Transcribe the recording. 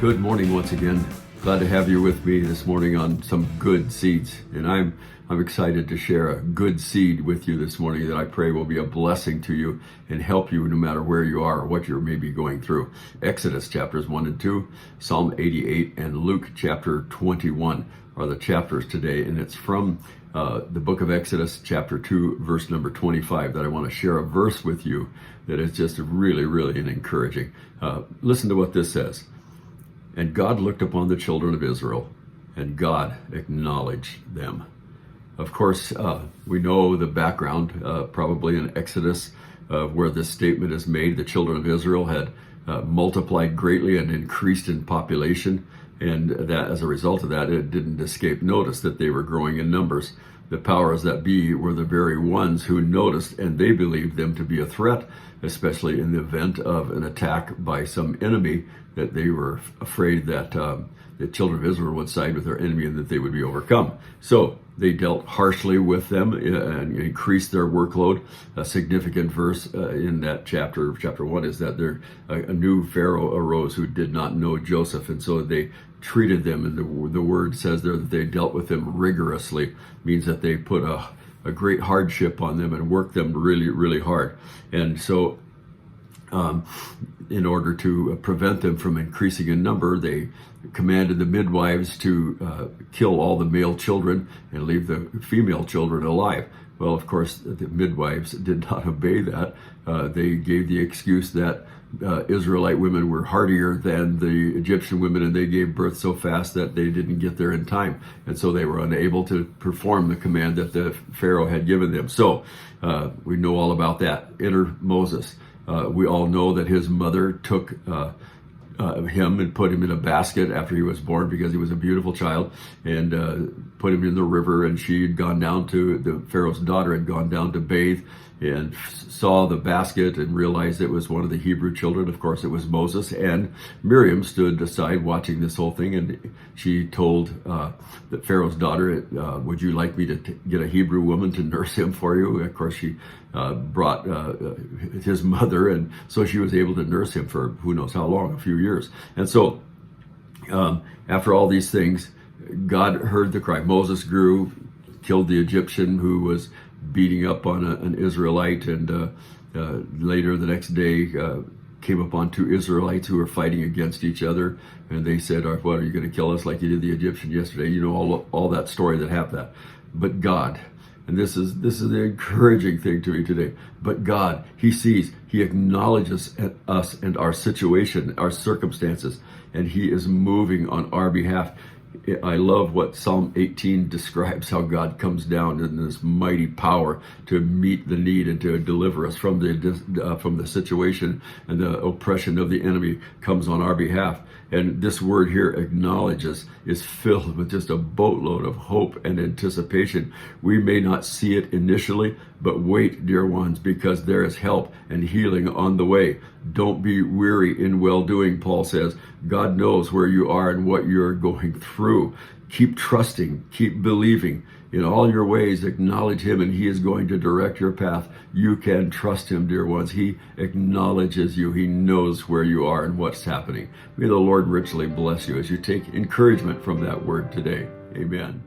Good morning once again. Glad to have you with me this morning on some good seeds. And I'm excited to share a good seed with you this morning that I pray will be a blessing to you and help you no matter where you are or what you're maybe going through. Exodus chapters 1 and 2, Psalm 88, and Luke chapter 21 are the chapters today. And it's from the book of Exodus chapter 2, verse number 25 that I want to share a verse with you that is just really, really encouraging. Listen to what this says. And God looked upon the children of Israel, and God acknowledged them. Of course, we know the background, probably in Exodus, where this statement is made. The children of Israel had multiplied greatly and increased in population, and that as a result of that, it didn't escape notice that they were growing in numbers. The powers that be were the very ones who noticed, and they believed them to be a threat, especially in the event of an attack by some enemy, that they were afraid that the children of Israel would side with their enemy and that they would be overcome. So they dealt harshly with them and increased their workload. A significant verse in that chapter 1 is that a new Pharaoh arose who did not know Joseph, and so they treated them, and the word says there that they dealt with them rigorously, means that they put a great hardship on them and worked them really, really hard. And so in order to prevent them from increasing in number, they commanded the midwives to kill all the male children and leave the female children alive. Well, of course, the midwives did not obey that. They gave the excuse that Israelite women were hardier than the Egyptian women, and they gave birth so fast that they didn't get there in time. And so they were unable to perform the command that the Pharaoh had given them. So we know all about that. Enter Moses. We all know that his mother took him and put him in a basket after he was born because he was a beautiful child, and put him in the river, and the Pharaoh's daughter had gone down to bathe and saw the basket and realized it was one of the Hebrew children. Of course, it was Moses, and Miriam stood aside watching this whole thing, and she told the Pharaoh's daughter, would you like me to get a Hebrew woman to nurse him for you? Of course, she brought his mother, and so she was able to nurse him for who knows how long, a few years. And so after all these things, God heard the cry. Moses grew, killed the Egyptian who was beating up on an Israelite, and later the next day came upon two Israelites who were fighting against each other, and they said, what, are you going to kill us like you did the Egyptian yesterday? You know all that story that happened. But God, and this is the encouraging thing to me today, but God, He sees, He acknowledges us and our situation, our circumstances, and He is moving on our behalf. I love what Psalm 18 describes, how God comes down in this mighty power to meet the need and to deliver us from the situation, and the oppression of the enemy comes on our behalf. And this word here, acknowledges, is filled with just a boatload of hope and anticipation. We may not see it initially, but wait, dear ones, because there is help and healing on the way. Don't be weary in well-doing, Paul says. God knows where you are and what you're going through. Keep trusting, keep believing. In all your ways, acknowledge Him, and He is going to direct your path. You can trust Him, dear ones. He acknowledges you. He knows where you are and what's happening. May the Lord richly bless you as you take encouragement from that word today. Amen.